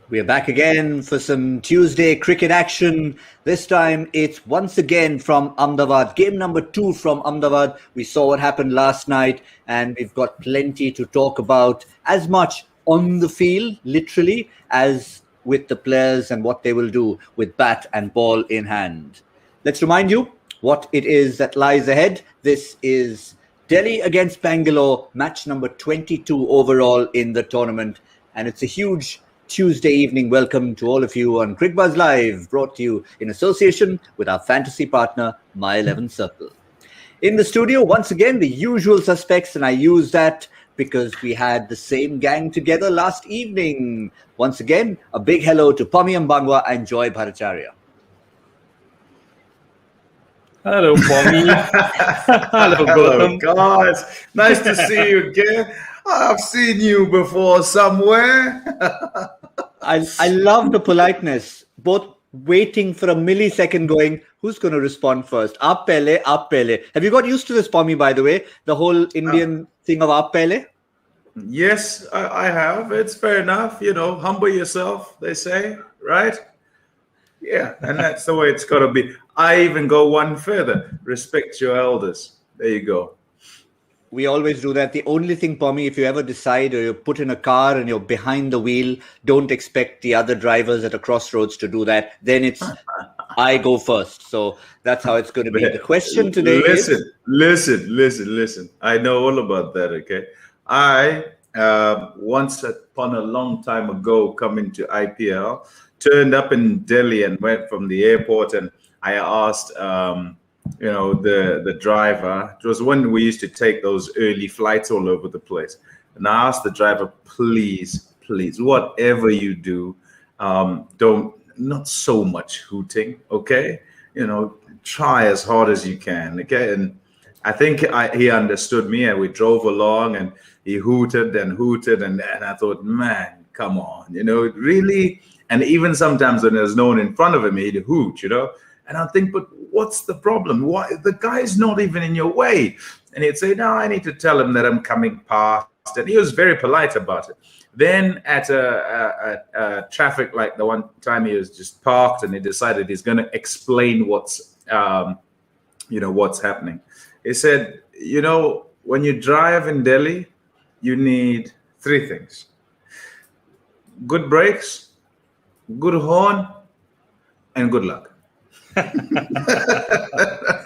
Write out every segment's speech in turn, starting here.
We are back again for some Tuesday cricket action. This time it's once again from Ahmedabad. Game number 2 from Ahmedabad. We saw what happened last night and we've got plenty to talk about, as much on the field, literally, as with the players and what they will do with bat and ball in hand. Let's remind you what it is that lies ahead. This is Delhi against Bangalore, match number 22 overall in the tournament. And it's a huge Tuesday evening welcome to all of you on Cricbuzz Live, brought to you in association with our fantasy partner, My 11 Circle. In the studio, once again, the usual suspects, and I use that because we had the same gang together last evening. Once again, a big hello to Pommie Mbangwa and Joy Bhattacharjya. Hello, Pommie. Hello, Gautam. Guys. Nice to see you again. I've seen you before somewhere. I love the politeness, both waiting for a millisecond going, who's going to respond first? Aap pehle, aap pehle. Have you got used to this, Pommie, by the way? The whole Indian thing of aap pehle? Yes, I have. It's fair enough. You know, humble yourself, they say, right? Yeah, and that's the way it's got to be. I even go one further. Respect your elders. There you go. We always do that. The only thing, Pommie, if you ever decide or you're put in a car and you're behind the wheel, don't expect the other drivers at a crossroads to do that. Then it's, I go first. So that's how it's going to be. The question today is... Listen. I know all about that, okay? I, once upon a long time ago, coming to IPL, turned up in Delhi and went from the airport, and I asked... the driver, it was when we used to take those early flights all over the place. And I asked the driver, please, whatever you do, not so much hooting, okay? Try as hard as you can, okay? And I think he understood me, and we drove along and he hooted, and I thought, man, come on, really? And even sometimes when there's no one in front of him, he'd hoot, And I think, but what's the problem? Why the guy's not even in your way? And he'd say, no, I need to tell him that I'm coming past. And he was very polite about it. Then at a traffic light, the one time he was just parked, and he decided he's going to explain what's happening. He said, when you drive in Delhi, you need 3 things: good brakes, good horn, and good luck.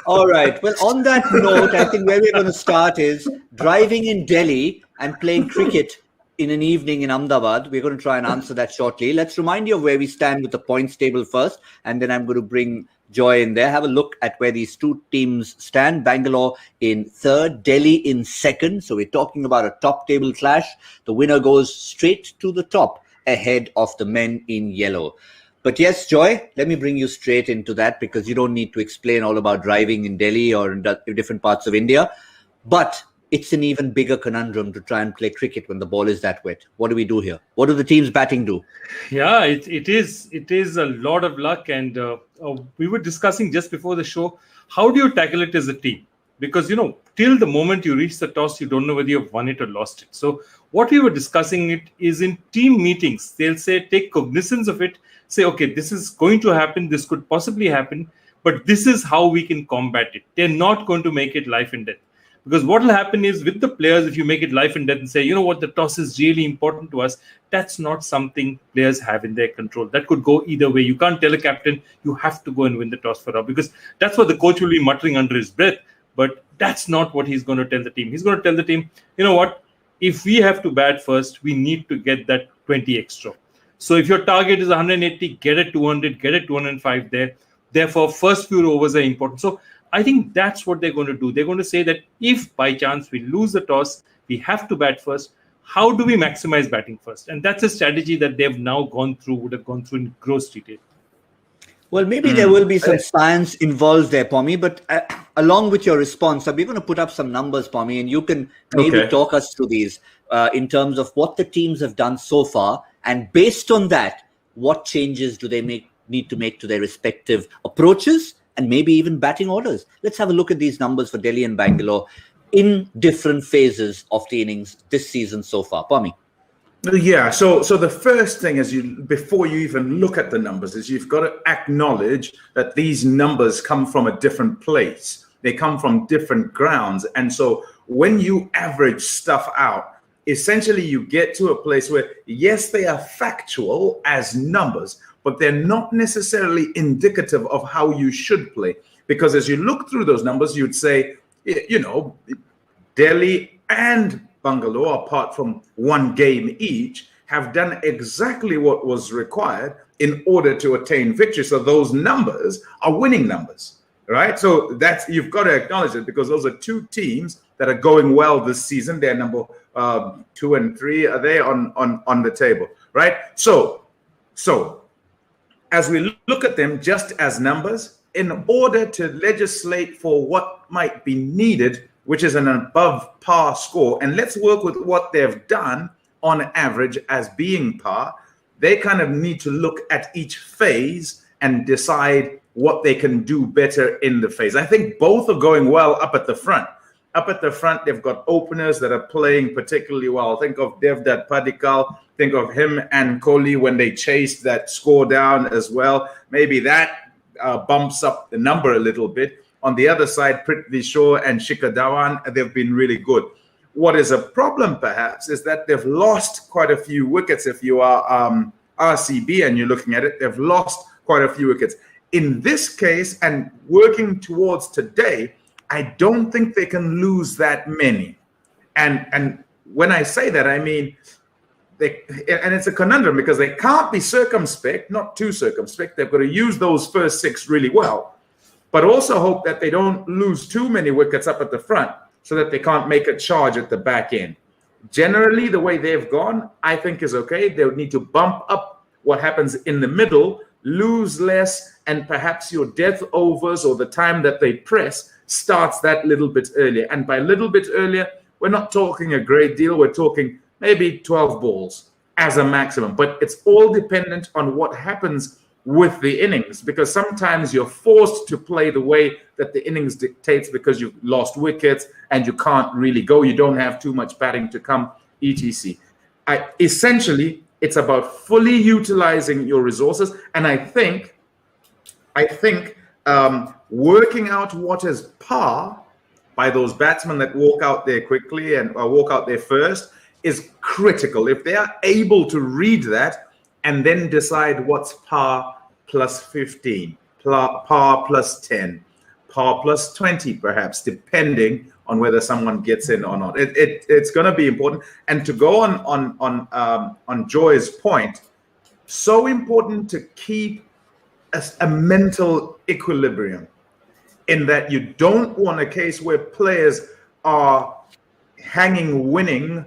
All right. Well, on that note, I think where we're going to start is driving in Delhi and playing cricket in an evening in Ahmedabad. We're going to try and answer that shortly. Let's remind you of where we stand with the points table first, and then I'm going to bring Joy in there. Have a look at where these two teams stand. Bangalore in 3rd, Delhi in 2nd. So we're talking about a top table clash. The winner goes straight to the top ahead of the men in yellow. But yes, Joy, let me bring you straight into that, because you don't need to explain all about driving in Delhi or in different parts of India. But it's an even bigger conundrum to try and play cricket when the ball is that wet. What do we do here? What do the team's batting do? Yeah, it is a lot of luck. And we were discussing just before the show, how do you tackle it as a team? Because, till the moment you reach the toss, you don't know whether you've won it or lost it. So what we were discussing it is in team meetings, they'll say, take cognizance of it. Say, okay, this is going to happen. This could possibly happen, but this is how we can combat it. They're not going to make it life and death. Because what will happen is with the players, if you make it life and death and say, you know what, the toss is really important to us, that's not something players have in their control. That could go either way. You can't tell a captain, you have to go and win the toss for us, because that's what the coach will be muttering under his breath. But that's not what he's going to tell the team. He's going to tell the team, you know what, if we have to bat first, we need to get that 20 extra. So if your target is 180, get it 200, get it 205 there. Therefore, first few overs are important. So I think that's what they're going to do. They're going to say that if by chance we lose the toss, we have to bat first. How do we maximize batting first? And that's a strategy that they've now would have gone through in gross detail. Well, maybe there will be some science involved there, Pommie, but along with your response, we're going to put up some numbers, Pommie, and you can maybe talk us through these in terms of what the teams have done so far. And based on that, what changes do they need to make to their respective approaches and maybe even batting orders? Let's have a look at these numbers for Delhi and Bangalore in different phases of the innings this season so far. Pommie. Yeah. So the first thing is before you even look at the numbers is you've got to acknowledge that these numbers come from a different place. They come from different grounds. And so when you average stuff out, essentially you get to a place where, yes, they are factual as numbers, but they're not necessarily indicative of how you should play. Because as you look through those numbers, you'd say, Delhi and Bangalore, apart from one game each, have done exactly what was required in order to attain victory. So those numbers are winning numbers, right? So you've got to acknowledge it, because those are two teams that are going well this season. They're number 2 and 3. Are they on the table, right? So as we look at them just as numbers, in order to legislate for what might be needed, which is an above par score, and let's work with what they've done on average as being par, they kind of need to look at each phase and decide what they can do better in the phase. I think both are going well up at the front. Up at the front, they've got openers that are playing particularly well. Think of Devdutt Padikkal. Think of him and Kohli when they chased that score down as well. Maybe that bumps up the number a little bit. On the other side, Prithvi Shaw and Shikhar Dhawan, they've been really good. What is a problem, perhaps, is that they've lost quite a few wickets. If you are RCB and you're looking at it, they've lost quite a few wickets. In this case, and working towards today, I don't think they can lose that many. And when I say that, I mean, and it's a conundrum, because they can't be circumspect, not too circumspect. They've got to use those first 6 really well, but also hope that they don't lose too many wickets up at the front so that they can't make a charge at the back end. Generally, the way they've gone, I think, is okay. They would need to bump up what happens in the middle, lose less, and perhaps your death overs or the time that they press starts that little bit earlier. And by little bit earlier, we're not talking a great deal. We're talking maybe 12 balls as a maximum. But it's all dependent on what happens with the innings, because sometimes you're forced to play the way that the innings dictates because you've lost wickets and you can't really go. You don't have too much batting to come, etc. Essentially, it's about fully utilizing your resources. And I think working out what is par by those batsmen that walk out there quickly and walk out there first is critical. If they are able to read that and then decide what's par plus 15, par plus 10, par plus 20, perhaps, depending on whether someone gets in or not. It's going to be important. And to go on Joy's point, so important to keep a mental equilibrium, in that you don't want a case where players are hanging winning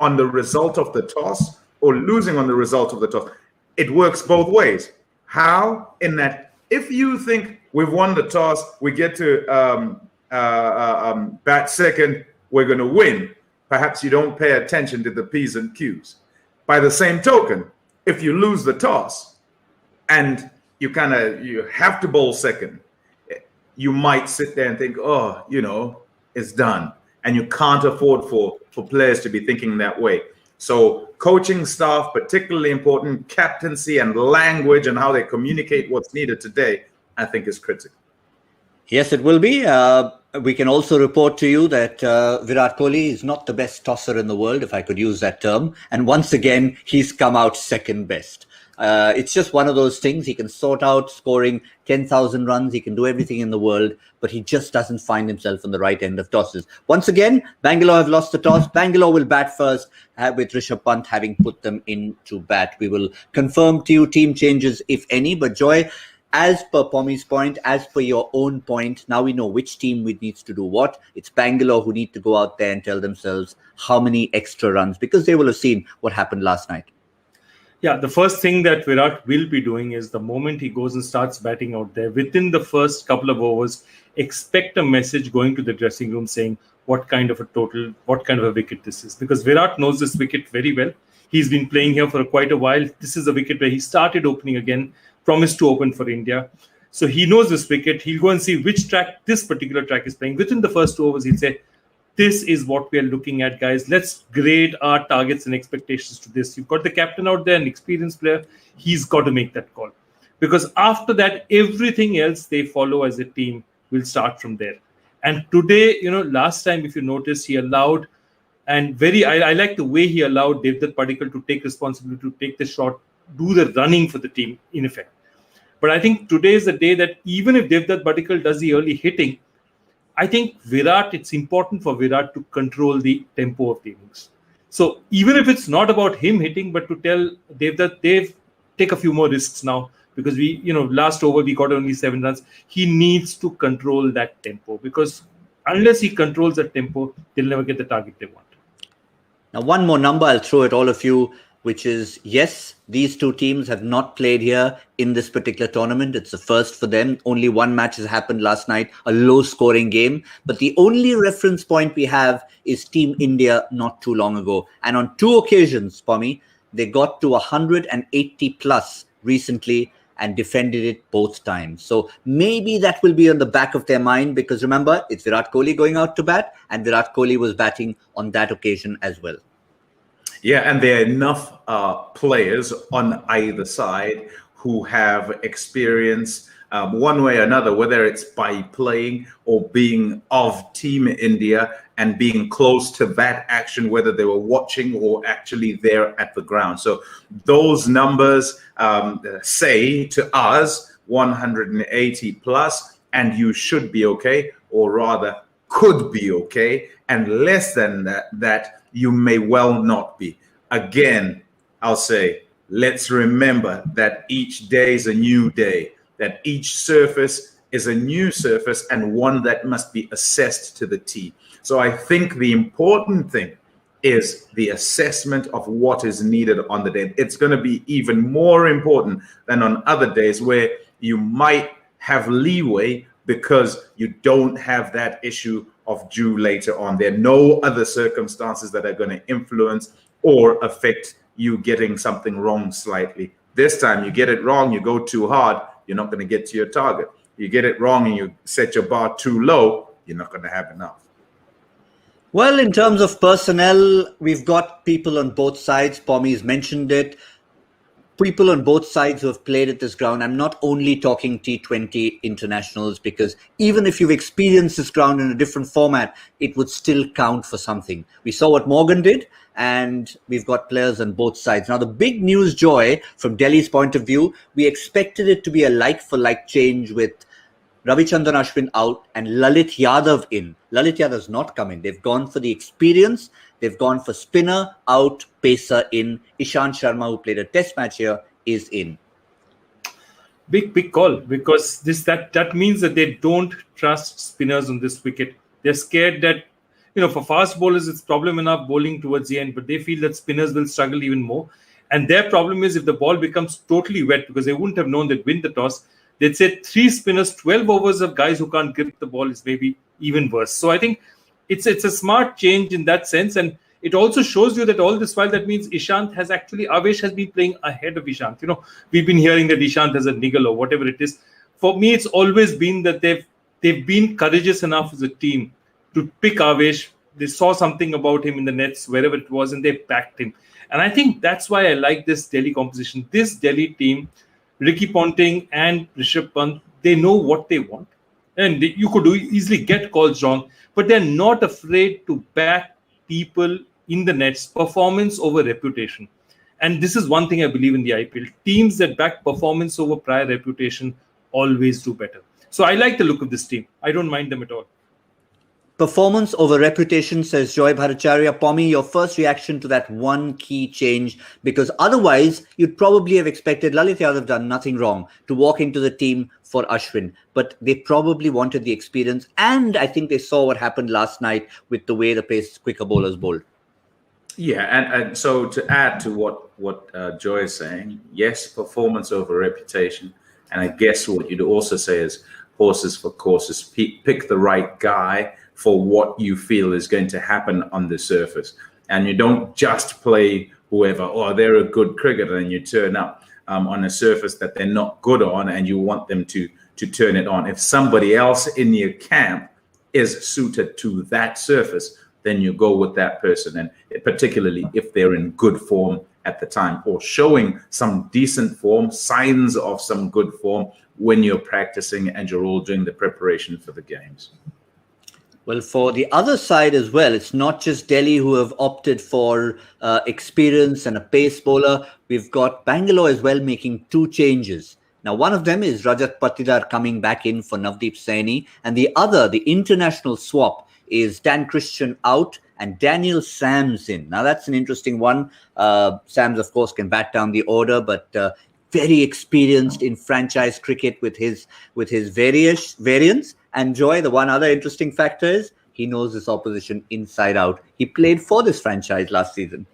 on the result of the toss or losing on the result of the toss. It works both ways. How? In that if you think we've won the toss, we get to bat second, we're going to win. Perhaps you don't pay attention to the P's and Q's. By the same token, if you lose the toss and you have to bowl second, you might sit there and think, it's done. And you can't afford for players to be thinking that way. So coaching staff, particularly important, captaincy and language and how they communicate what's needed today, I think is critical. Yes, it will be. We can also report to you that Virat Kohli is not the best tosser in the world, if I could use that term. And once again, he's come out second best. It's just one of those things. He can sort out scoring 10,000 runs. He can do everything in the world, but he just doesn't find himself on the right end of tosses. Once again, Bangalore have lost the toss. Bangalore will bat first, with Rishabh Pant having put them into bat. We will confirm to you team changes, if any. But Joy, as per Pommie's point, as per your own point, now we know which team needs to do what. It's Bangalore who need to go out there and tell themselves how many extra runs, because they will have seen what happened last night. Yeah, the first thing that Virat will be doing is the moment he goes and starts batting out there, within the first couple of overs, expect a message going to the dressing room saying what kind of a wicket this is. Because Virat knows this wicket very well. He's been playing here for quite a while. This is a wicket where he started opening again, promised to open for India. So he knows this wicket. He'll go and see which track, this particular track is playing. Within the first 2 overs, he'll say, this is what we are looking at, guys. Let's grade our targets and expectations to this. You've got the captain out there, an experienced player. He's got to make that call. Because after that, everything else they follow as a team will start from there. And today, last time, if you notice, he allowed, and I like the way he allowed Devdutt Padikkal to take responsibility, to take the shot, do the running for the team, in effect. But I think today is the day that even if Devdutt Padikkal does the early hitting, I think it's important for Virat to control the tempo of the innings. So even if it's not about him hitting, but to tell Devdutt, Dev, take a few more risks now, because last over we got only 7 runs. He needs to control that tempo, because unless he controls that tempo, they'll never get the target they want. Now, one more number I'll throw at all of you, which is, yes, these two teams have not played here in this particular tournament. It's the first for them. Only one match has happened last night, a low-scoring game. But the only reference point we have is Team India not too long ago. And on 2 occasions, Pommie, they got to 180 plus recently and defended it both times. So maybe that will be on the back of their mind, because remember, it's Virat Kohli going out to bat, and Virat Kohli was batting on that occasion as well. Yeah, and there are enough players on either side who have experience one way or another, whether it's by playing or being of Team India and being close to that action, whether they were watching or actually there at the ground. So those numbers say to us 180 plus, and you should be okay, or rather could be okay, and less than that you may well not be. Again, I'll say, let's remember that each day is a new day, that each surface is a new surface and one that must be assessed to the T. So I think the important thing is the assessment of what is needed on the day. It's going to be even more important than on other days where you might have leeway because you don't have that issue of due later on. There are no other circumstances that are going to influence or affect you getting something wrong slightly. This time you get it wrong, you go too hard, you're not going to get to your target. You get it wrong and you set your bar too low, you're not going to have enough. Well, in terms of personnel, we've got people on both sides. Pommie's mentioned it. People on both sides who have played at this ground. I'm not only talking T20 internationals, because even if you've experienced this ground in a different format, it would still count for something. We saw what Morgan did, and we've got players on both sides. Now, the big news, Joy, from Delhi's point of view, we expected it to be a like-for-like change with Ravichandran Ashwin out and Lalit Yadav in. Lalit Yadav's not come in. They've gone for the experience. They've gone for spinner out, pacer in. Ishant Sharma, who played a test match here, is in. Big call, because that means that they don't trust spinners on this wicket. They're scared that, for fast bowlers, it's problem enough bowling towards the end, but they feel that spinners will struggle even more. And their problem is if the ball becomes totally wet, because they wouldn't have known they'd win the toss, they'd say 3 spinners, 12 overs of guys who can't grip the ball is maybe even worse. So I think it's a smart change in that sense. And it also shows you that all this while, that means Avesh has been playing ahead of Ishant. We've been hearing that Ishant has a niggle or whatever it is. For me, it's always been that they've been courageous enough as a team to pick Avesh. They saw something about him in the nets, wherever it was, and they backed him. And I think that's why I like this Delhi composition. This Delhi team, Ricky Ponting and Rishabh Pant, they know what they want. And you could easily get calls wrong, but they're not afraid to back people in the nets, performance over reputation. And this is one thing I believe in the IPL. Teams that back performance over prior reputation always do better. So I like the look of this team. I don't mind them at all. Performance over reputation, says Joy Bhattacharjya. Pommie, your first reaction to that one key change, because otherwise you'd probably have expected Lalit Yadav done nothing wrong to walk into the team for Ashwin, but they probably wanted the experience, and I think they saw what happened last night with the way the pace quicker bowlers bowled. Yeah, and so to add to what Joy is saying, yes, performance over reputation, and I guess what you'd also say is horses for courses. Pick the right guy for what you feel is going to happen on the surface. And you don't just play whoever, or they're a good cricketer, and you turn up on a surface that they're not good on and you want them to turn it on. If somebody else in your camp is suited to that surface, then you go with that person. And particularly if they're in good form at the time, or showing some decent form, signs of some good form when you're practicing and you're all doing the preparation for the games. Well, for the other side as well, it's not just Delhi who have opted for experience and a pace bowler. We've got Bangalore as well making two changes. Now, one of them is Rajat Patidar coming back in for Navdeep Saini, and the other, the international swap, is Dan Christian out and Daniel Sams in. Now, that's an interesting one. Sams, of course, can bat down the order, but very experienced in franchise cricket with his variants. And Joy, the one other interesting factor is he knows this opposition inside out. He played for this franchise last season.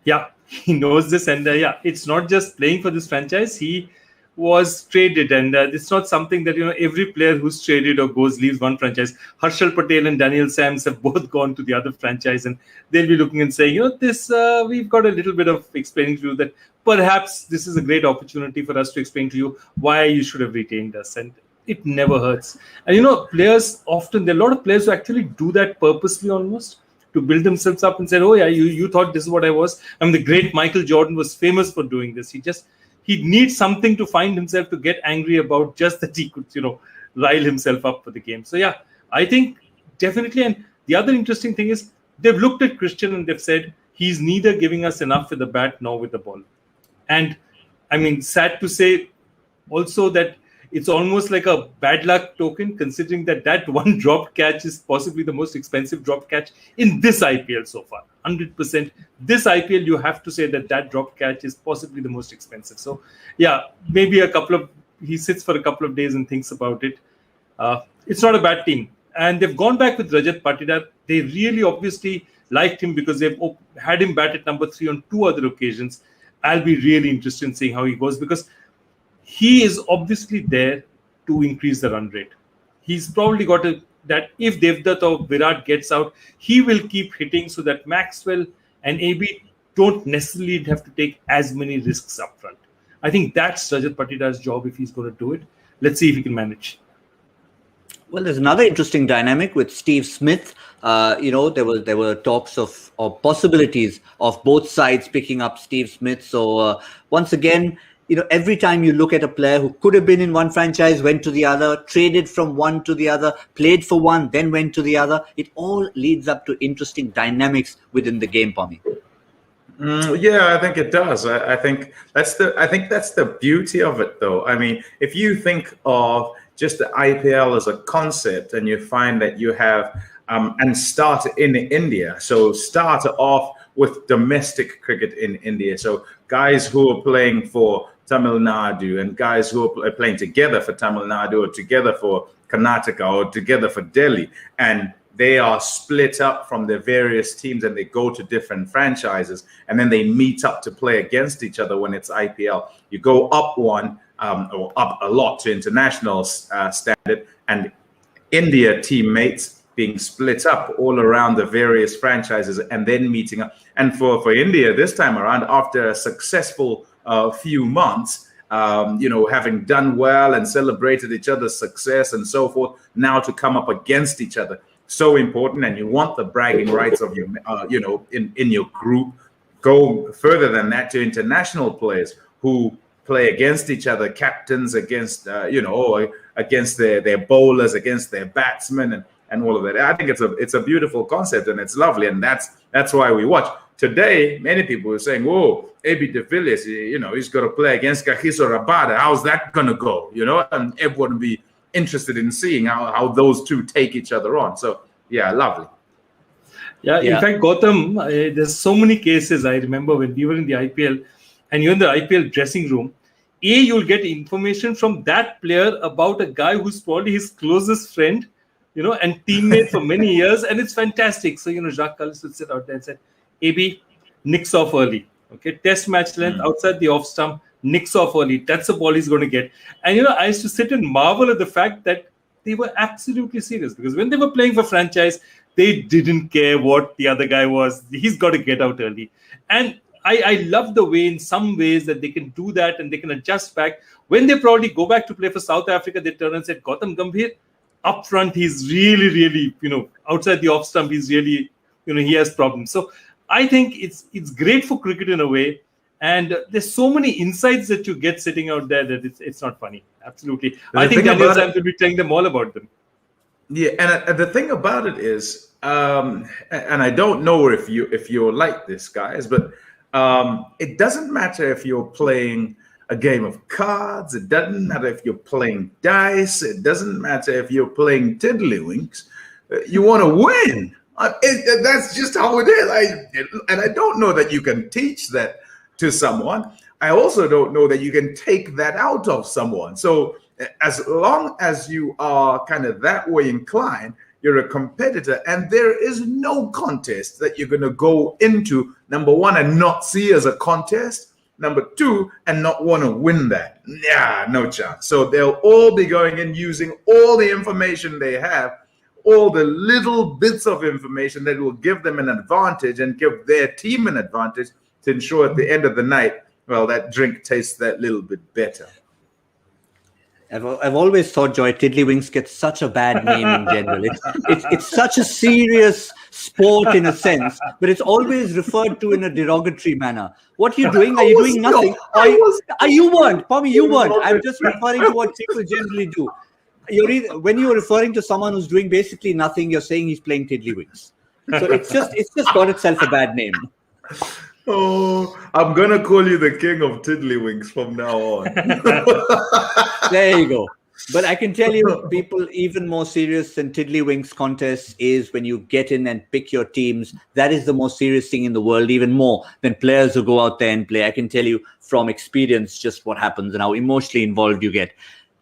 Yeah, he knows this, and it's not just playing for this franchise. He was traded, and it's not something that every player who's traded or leaves one franchise. Harshal Patel and Daniel Sams have both gone to the other franchise, and they'll be looking and saying, this we've got a little bit of explaining to you that perhaps this is a great opportunity for us to explain to you why you should have retained us, and it never hurts. And players often, there are a lot of players who actually do that purposely almost to build themselves up and say, oh yeah, you thought this is what I was. I mean, the great Michael Jordan was famous for doing this. He needs something to find himself to get angry about, just that he could, rile himself up for the game. So yeah, I think definitely. And the other interesting thing is they've looked at Christian and they've said, he's neither giving us enough with the bat nor with the ball. And I mean, sad to say also that it's almost like a bad luck token, considering that one dropped catch is possibly the most expensive dropped catch in this IPL so far. 100%. This IPL, you have to say that dropped catch is possibly the most expensive. So, yeah, maybe he sits for a couple of days and thinks about it. It's not a bad team. And they've gone back with Rajat Patidar. They really obviously liked him because they've had him bat at number 3 on 2 other occasions. I'll be really interested in seeing how he goes, because he is obviously there to increase the run rate. He's probably got that if Devdutt or Virat gets out, he will keep hitting so that Maxwell and AB don't necessarily have to take as many risks up front. I think that's Rajat Patidar's job if he's going to do it. Let's see if he can manage. Well, there's another interesting dynamic with Steve Smith. There were talks of possibilities of both sides picking up Steve Smith. So once again, every time you look at a player who could have been in one franchise, went to the other, traded from one to the other, played for one, then went to the other, it all leads up to interesting dynamics within the game, Pommie. Yeah, I think it does. I think that's the beauty of it, though. I mean, if you think of just the IPL as a concept, and you find that you have and start in India, so start off with domestic cricket in India. So guys who are playing for Tamil Nadu and guys who are playing together for Tamil Nadu or together for Karnataka or together for Delhi, and they are split up from their various teams and they go to different franchises, and then they meet up to play against each other when it's IPL. You go up one or up a lot to international standard, and India teammates being split up all around the various franchises and then meeting up. And for India this time around, after a successful few months, having done well and celebrated each other's success and so forth, now to come up against each other, so important. And you want the bragging rights of your, in your group. Go further than that to international players who play against each other, captains against, against their bowlers, against their batsmen, and all of that. I think it's a beautiful concept and it's lovely, and that's why we watch. Today, many people are saying, "Whoa, AB de Villiers, he's got to play against Kagiso Rabada. How's that going to go?" And everyone will be interested in seeing how those two take each other on. So, yeah, lovely. Yeah, in fact, Gautam, there's so many cases. I remember when we were in the IPL, and you're in the IPL dressing room, you'll get information from that player about a guy who's probably his closest friend, and teammate for many years, and it's fantastic. So, Jacques Kallis would sit out there and say, AB, nicks off early. Okay, test match length outside the off stump, nicks off early. That's the ball he's going to get. And, I used to sit and marvel at the fact that they were absolutely serious, because when they were playing for franchise, they didn't care what the other guy was. He's got to get out early. And I love the way, in some ways, that they can do that and they can adjust back. When they probably go back to play for South Africa, they turn and say, Gautam Gambhir, up front, he's really, outside the off stump, he's really, he has problems. So I think it's great for cricket in a way. And there's so many insights that you get sitting out there that it's not funny. Absolutely. I think Daniel Sam will be telling them all about them. Yeah, and the thing about it is, and I don't know if you're like this, guys, but it doesn't matter if you're playing a game of cards. It doesn't matter if you're playing dice. It doesn't matter if you're playing tiddlywinks. You want to win. That's just how it is. And I don't know that you can teach that to someone. I also don't know that you can take that out of someone. So as long as you are kind of that way inclined, you're a competitor, and there is no contest that you're going to go into, number one, and not see as a contest, number two, and not want to win that. Yeah, no chance. So they'll all be going in using all the information they have, all the little bits of information that will give them an advantage and give their team an advantage to ensure at the end of the night, well, that drink tastes that little bit better. I've always thought, Joy, tiddlywinks gets such a bad name in general. It's such a serious sport in a sense, but it's always referred to in a derogatory manner. What are you doing? Are you doing nothing? You weren't, Pommie, you weren't. I'm just referring to what people generally do. When you're referring to someone who's doing basically nothing, you're saying he's playing tiddlywinks. So it's just got itself a bad name. Oh, I'm gonna call you the king of tiddlywinks from now on. There you go. But I can tell you, people, even more serious than tiddlywinks contests is when you get in and pick your teams. That is the most serious thing in the world, even more than players who go out there and play. I can tell you from experience just what happens and how emotionally involved you get.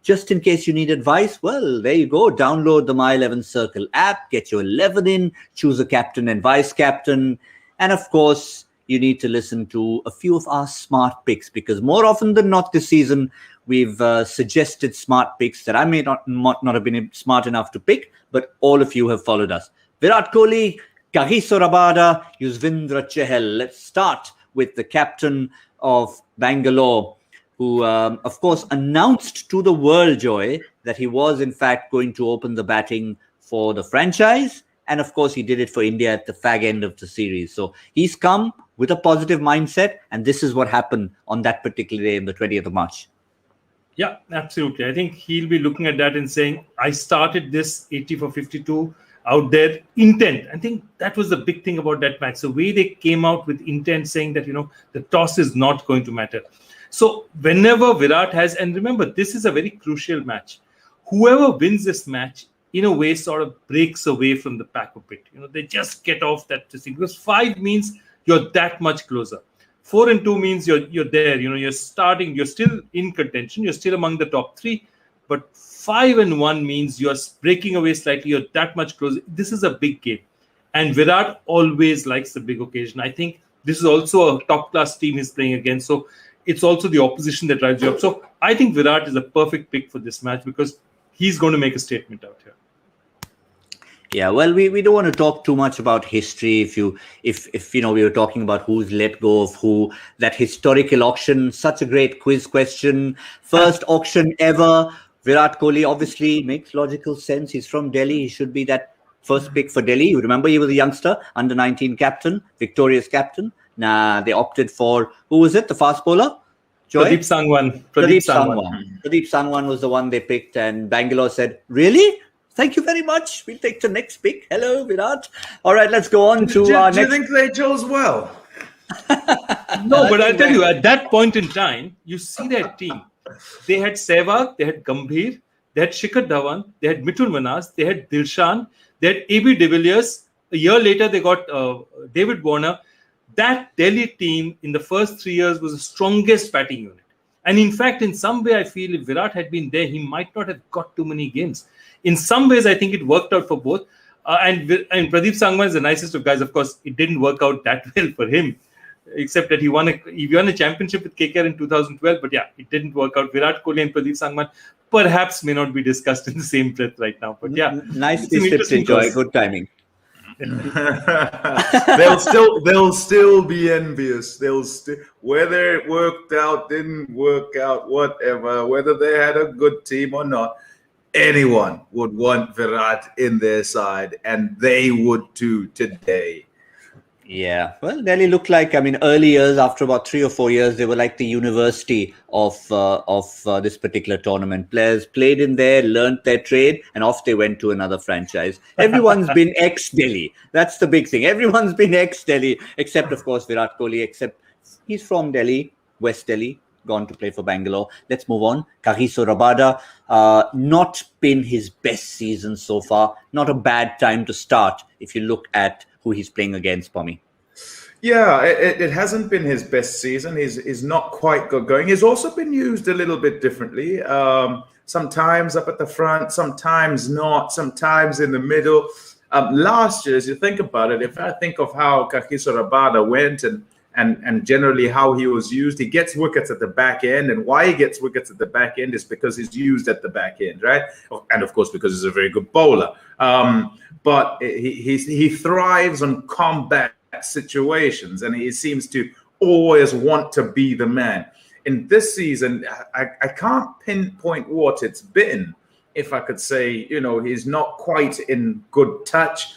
Just in case you need advice, well, there you go. Download the My 11 Circle app, get your 11 in, choose a captain and vice captain. And of course, you need to listen to a few of our smart picks, because more often than not this season, we've suggested smart picks that I may not have been smart enough to pick, but all of you have followed us. Virat Kohli, Kagiso Rabada, Yuzvendra Chahal. Let's start with the captain of Bangalore, who, of course, announced to the world, Joy, that he was, in fact, going to open the batting for the franchise. And, of course, he did it for India at the fag end of the series. So he's come with a positive mindset, and this is what happened on that particular day, on the 20th of March. Yeah, absolutely. I think he'll be looking at that and saying, I started this 80 for 52 out there, intent. I think that was the big thing about that match. The way they came out with intent, saying that, the toss is not going to matter. So whenever Virat has, and remember, this is a very crucial match. Whoever wins this match, in a way, sort of breaks away from the pack a bit. They just get off that thing. Because 5 means you're that much closer. 4 and 2 means you're there. You're starting. You're still in contention. You're still among the top 3. But 5 and 1 means you're breaking away slightly. You're that much closer. This is a big game. And Virat always likes the big occasion. I think this is also a top-class team he's playing against. So it's also the opposition that drives you up. So I think Virat is a perfect pick for this match because he's going to make a statement out here. Yeah, well, we don't want to talk too much about history. If we were talking about who's let go of who, that historical auction, such a great quiz question. First auction ever. Virat Kohli obviously makes logical sense. He's from Delhi. He should be that first pick for Delhi. You remember he was a youngster, under 19 captain, victorious captain. Nah, they opted for, who was it? The fast bowler? Joy? Pradeep Sangwan. Pradeep Sangwan was the one they picked, and Bangalore said, really? Thank you very much. We'll take the next pick. Hello, Virat. All right, let's go on to our next. Do you think they chose well? No, but I'll tell you, at that point in time, you see their team. They had Sehwag, they had Gambhir, they had Shikhar Dhawan, they had Mithun Manas, they had Dilshan, they had A.B. de Villiers. A year later, they got David Warner. That Delhi team in the first 3 years was the strongest batting unit. And in fact, in some way, I feel if Virat had been there, he might not have got too many games. In some ways, I think it worked out for both. And Pradeep Sangwan is the nicest of guys. Of course, it didn't work out that well for him, except that he won a championship with KKR in 2012. But yeah, it didn't work out. Virat Kohli and Pradeep Sangwan perhaps may not be discussed in the same breath right now. But yeah, nicely slipped in, Joy. Good timing. They'll still be envious. Whether it worked out, didn't work out, whatever, whether they had a good team or not, anyone would want Virat in their side, and they would too today. Yeah, well, Delhi looked like, I mean, early years, after about 3 or 4 years, they were like the university of this particular tournament. Players played in there, learnt their trade, and off they went to another franchise. Everyone's been ex-Delhi. That's the big thing. Everyone's been ex-Delhi, except, of course, Virat Kohli, except he's from Delhi, West Delhi, gone to play for Bangalore. Let's move on. Kagiso Rabada, not been his best season so far. Not a bad time to start if you look at who he's playing against, Pommie. Yeah, it hasn't been his best season. He's not quite got going. He's also been used a little bit differently. Sometimes up at the front, sometimes not, sometimes in the middle. Last year, as you think about it, if I think of how Kagiso Rabada went and generally how he was used, he gets wickets at the back end. And why he gets wickets at the back end is because he's used at the back end, right? And of course, because he's a very good bowler. But he thrives on combat situations, and he seems to always want to be the man. In this season, I can't pinpoint what it's been. If I could say, he's not quite in good touch.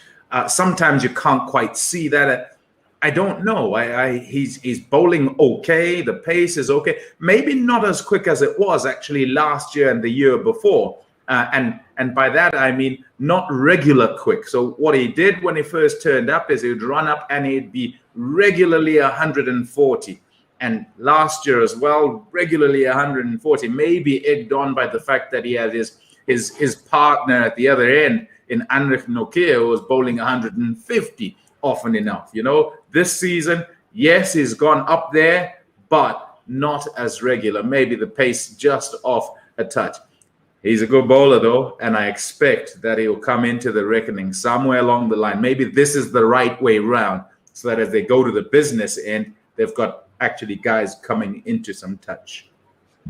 Sometimes you can't quite see that. I don't know. He's bowling okay. The pace is okay. Maybe not as quick as it was actually last year and the year before. And by that, I mean not regular quick. So what he did when he first turned up is he would run up and he'd be regularly 140. And last year as well, regularly 140, maybe egged on by the fact that he had his partner at the other end in Anrich Nokia, who was bowling 150 often enough. This season, yes, he's gone up there, but not as regular. Maybe the pace just off a touch. He's a good bowler, though, and I expect that he'll come into the reckoning somewhere along the line. Maybe this is the right way round, so that as they go to the business end, they've got actually guys coming into some touch.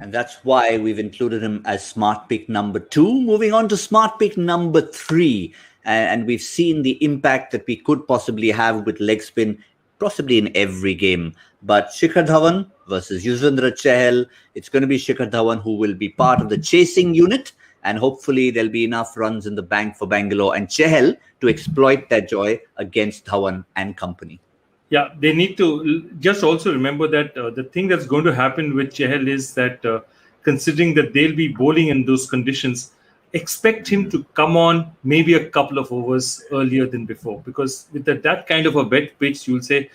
And that's why we've included him as smart pick number 2. Moving on to smart pick number 3. And we've seen the impact that we could possibly have with leg spin, possibly in every game. But Shikhar Dhawan versus Yuzvendra Chahal, it's going to be Shikhar Dhawan who will be part of the chasing unit. And hopefully there'll be enough runs in the bank for Bangalore and Chahal to exploit that joy against Dhawan and company. Yeah, they need to just also remember that the thing that's going to happen with Chahal is that considering that they'll be bowling in those conditions, expect him to come on maybe a couple of overs earlier than before, because with that kind of a wet pitch, you'll say,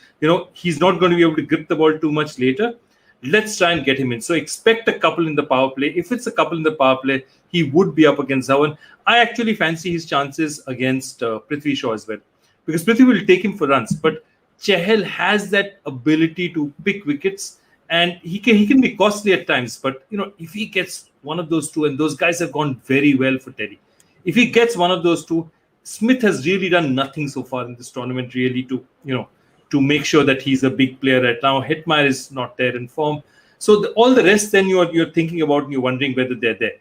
he's not going to be able to grip the ball too much later. Let's try and get him in. So expect a couple in the power play. If it's a couple in the power play, he would be up against Dhawan. I actually fancy his chances against Prithvi Shaw as well, because Prithvi will take him for runs. But Chahal has that ability to pick wickets, and he can be costly at times. But if he gets one of those two, and those guys have gone very well for Delhi, if he gets one of those two, Smith has really done nothing so far in this tournament really to make sure that he's a big player right now. Hetmeyer is not there in form, so all the rest then you're thinking about and you're wondering whether they're there.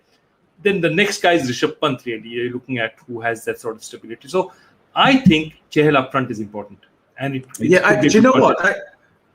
Then the next guy is Rishabh Pant. Really, you're looking at who has that sort of stability. So I think Chahal up front is important. And do you know what?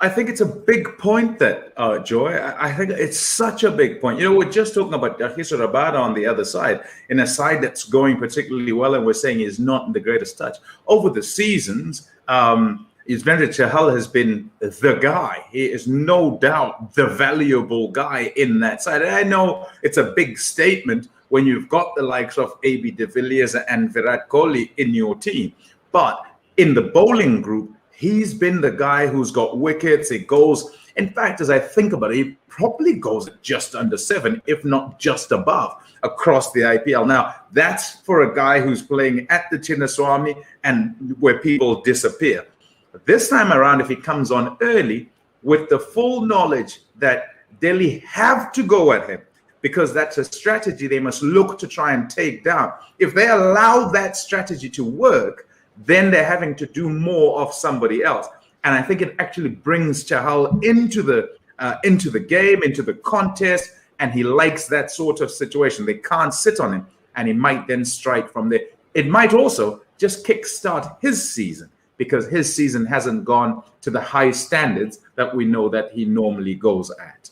I think it's a big point that, Joy. I think it's such a big point. We're just talking about Kagiso Rabada on the other side, in a side that's going particularly well, and we're saying he's not in the greatest touch. Over the seasons, Yuzvendra Chahal has been the guy. He is no doubt the valuable guy in that side. And I know it's a big statement when you've got the likes of AB de Villiers and Virat Kohli in your team. But in the bowling group, he's been the guy who's got wickets. He goes, in fact, as I think about it, he probably goes at just under 7, if not just above, across the IPL. Now, that's for a guy who's playing at the Chinnaswamy and where people disappear. But this time around, if he comes on early with the full knowledge that Delhi have to go at him, because that's a strategy they must look to try and take down. If they allow that strategy to work, then they're having to do more of somebody else. And I think it actually brings Chahal into the game, into the contest, and he likes that sort of situation. They can't sit on him, and he might then strike from there. It might also just kickstart his season, because his season hasn't gone to the high standards that we know that he normally goes at.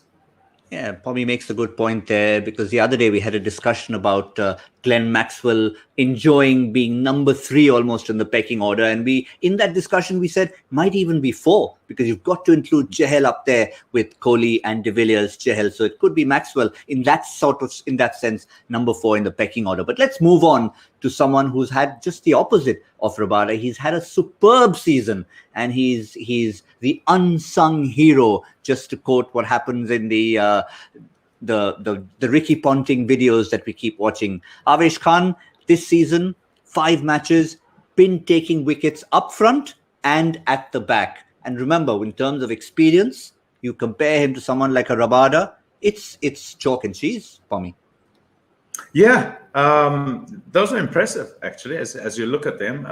Yeah, Pommie makes a good point there, because the other day we had a discussion about Glenn Maxwell enjoying being number 3 almost in the pecking order. And in that discussion, we said might even be 4, because you've got to include Chahal up there with Kohli and de Villiers, Chahal. So it could be Maxwell in that sense, number 4 in the pecking order. But let's move on to someone who's had just the opposite of Rabada. He's had a superb season, and he's the unsung hero, just to quote what happens in the Ricky Ponting videos that we keep watching. Avesh Khan, this season, 5 matches, been taking wickets up front and at the back. And remember, in terms of experience, you compare him to someone like a Rabada, it's chalk and cheese, Pommie. Yeah, those are impressive, actually, as you look at them.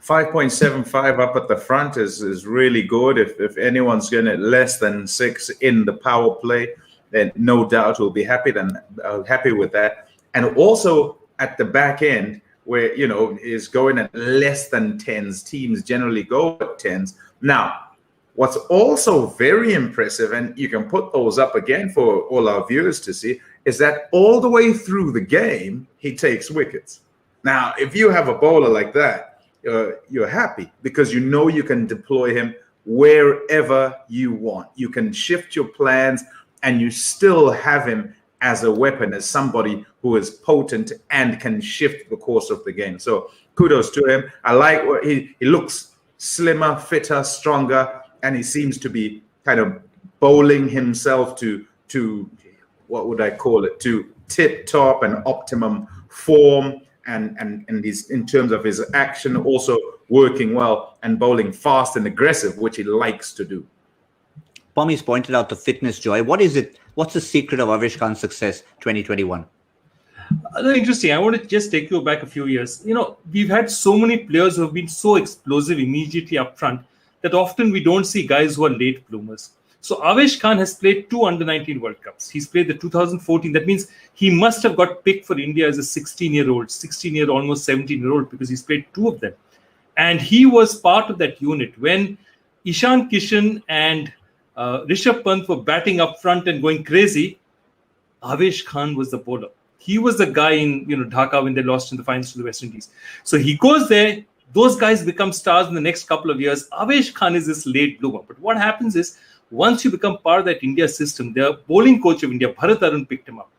5.75 up at the front is really good. If anyone's going to less than 6 in the power play, then no doubt we'll be happy with that. And also at the back end, where is going at less than 10s. Teams generally go at 10s. Now, what's also very impressive, and you can put those up again for all our viewers to see, is that all the way through the game, he takes wickets. Now, if you have a bowler like that, you're happy, because you can deploy him wherever you want. You can shift your plans, and you still have him as a weapon, as somebody who is potent and can shift the course of the game. So kudos to him. I like what he looks slimmer, fitter, stronger, and he seems to be kind of bowling himself to what would I call it, to tip-top and optimum form. And he's, in terms of his action, also working well and bowling fast and aggressive, which he likes to do. Pommie's pointed out the fitness, Joy. What is it? What's the secret of Avesh Khan's success 2021? Interesting. I want to just take you back a few years. We've had so many players who have been so explosive immediately up front that often we don't see guys who are late bloomers. So Avesh Khan has played 2 Under-19 World Cups. He's played the 2014. That means he must have got picked for India as a 16-year-old, almost 17-year-old, because he's played 2 of them. And he was part of that unit when Ishan Kishan and Rishabh Pant were batting up front and going crazy. Avesh Khan was the bowler. He was the guy in Dhaka when they lost in the finals to the West Indies. So he goes there. Those guys become stars in the next couple of years. Avesh Khan is this late bloomer. But what happens is, once you become part of that India system, the bowling coach of India, Bharat Arun, picked him up.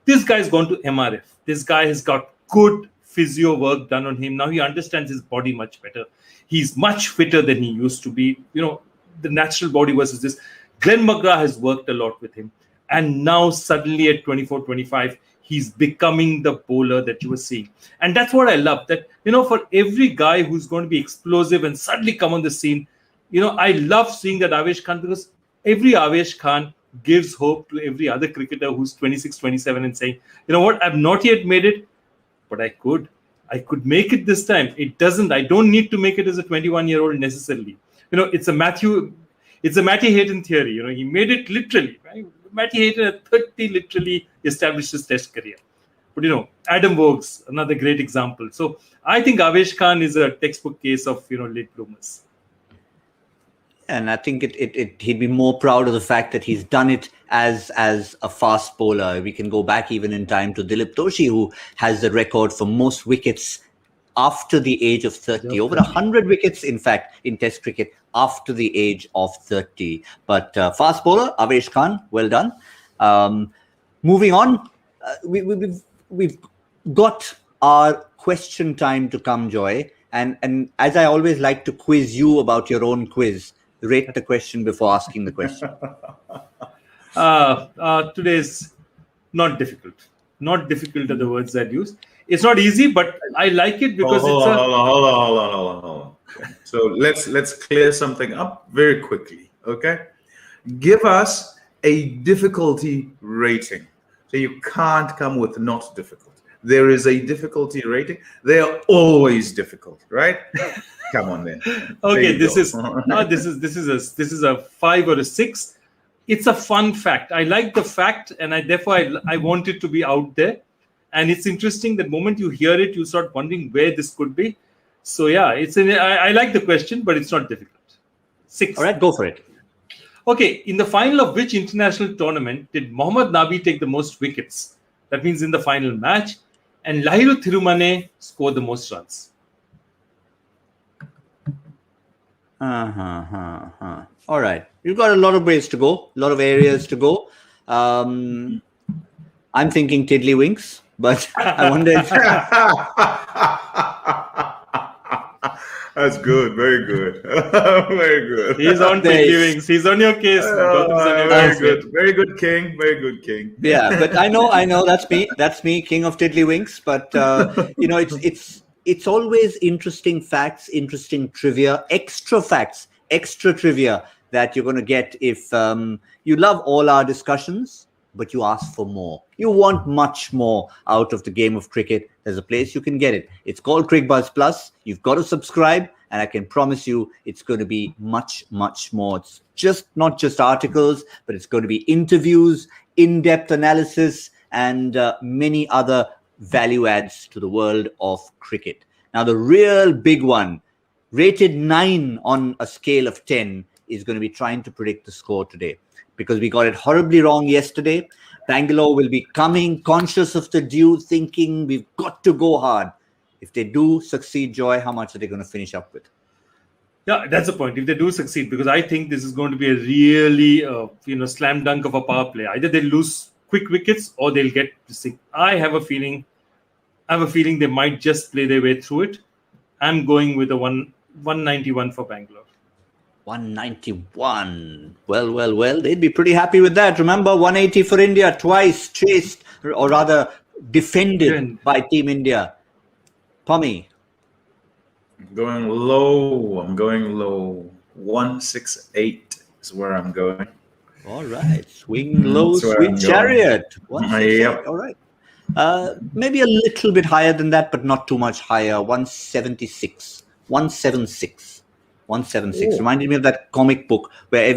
This guy's gone to MRF. This guy has got good physio work done on him. Now he understands his body much better. He's much fitter than he used to be. The natural body versus this. Glenn McGrath has worked a lot with him. And now suddenly at 24, 25, he's becoming the bowler that you were seeing. And that's what I love. That, for every guy who's going to be explosive and suddenly come on the scene, I love seeing that Avesh Khan, because every Avesh Khan gives hope to every other cricketer who's 26, 27 and saying, what, I've not yet made it, but I could make it this time. I don't need to make it as a 21-year-old necessarily. It's a Matty Hayden theory. He made it literally, right? Matty Hayden at 30 literally established his test career. But, Adam Vogts, another great example. So I think Avesh Khan is a textbook case of, late bloomers. And I think he'd be more proud of the fact that he's done it as a fast bowler. We can go back even in time to Dilip Doshi, who has the record for most wickets after the age of 30. Yep. Over 100 wickets, in fact, in Test cricket after the age of 30. But fast bowler, Avesh Khan, well done. Moving on, we've got our question time to come, Joy. And as I always like to quiz you about your own quiz, rate the question before asking the question. Today's not difficult. Not difficult are the words I'd use. It's not easy, but I like it because hold on. So let's clear something up very quickly, okay? Give us a difficulty rating. So you can't come with not difficult. There is a difficulty rating. They are always difficult, right? Come on then. Okay, this is a 5 or a 6. It's a fun fact. I like the fact, and I want it to be out there. And it's interesting the moment you hear it, you start wondering where this could be. So yeah, I like the question, but it's not difficult. 6. All right, go for it. Okay, in the final of which international tournament did Mohammad Nabi take the most wickets? That means in the final match. And Lahiru Thirumane scored the most runs. All right. You've got a lot of ways to go, a lot of areas to go. I'm thinking Tiddlywinks, but I wonder if... That's good. Very good. Very good. He's on Tiddlywinks. He's on your case. Very good. Very good, King. Very good, King. Yeah, but I know that's me. That's me, King of Tiddlywinks. But it's always interesting facts, interesting trivia, extra facts, extra trivia that you're going to get if you love all our discussions, but you ask for more. You want much more out of the game of cricket. There's a place you can get it. It's called Cricbuzz Plus. You've got to subscribe, and I can promise you it's going to be much, much more. It's not just articles, but it's going to be interviews, in-depth analysis, and many other value adds to the world of cricket. Now, the real big one, rated 9 on a scale of 10, is going to be trying to predict the score today, because we got it horribly wrong yesterday. Bangalore will be coming conscious of the due, thinking we've got to go hard. If they do succeed, Joy, how much are they going to finish up with? Yeah, that's the point. If they do succeed, because I think this is going to be a really, slam dunk of a power play. Either they lose quick wickets or they'll get to 6. I have a feeling they might just play their way through it. I'm going with a 191 for Bangalore. 191. Well, they'd be pretty happy with that. Remember, 180 for India, twice chased, or rather defended by Team India. Pommie. I'm going low. 168 is where I'm going. All right. Swing low, sweet chariot. 168. Yep. All right. Maybe a little bit higher than that, but not too much higher. 176. 176. 176. Ooh. Reminded me of that comic book where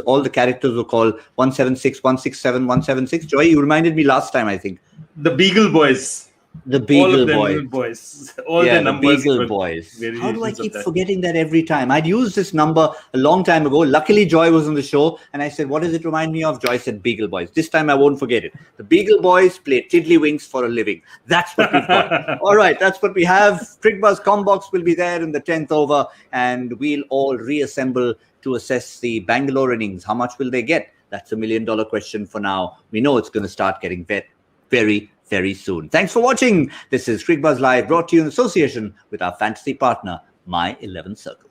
all the characters were called 176, 167, 176. Joy, you reminded me last time, I think. The Beagle Boys. The Beagle Boys. All the numbers. Beagle Boys. How do I keep forgetting that every time? I'd used this number a long time ago. Luckily, Joy was on the show, and I said, what does it remind me of? Joy said, Beagle Boys. This time, I won't forget it. The Beagle Boys play Tiddlywinks for a living. That's what we've got. All right, that's what we have. Cricbuzz Combox will be there in the 10th over, and we'll all reassemble to assess the Bangalore innings. How much will they get? That's $1 million question for now. We know it's going to start getting very, very soon. Thanks for watching. This is Cricbuzz Live, brought to you in association with our fantasy partner, My 11 Circle.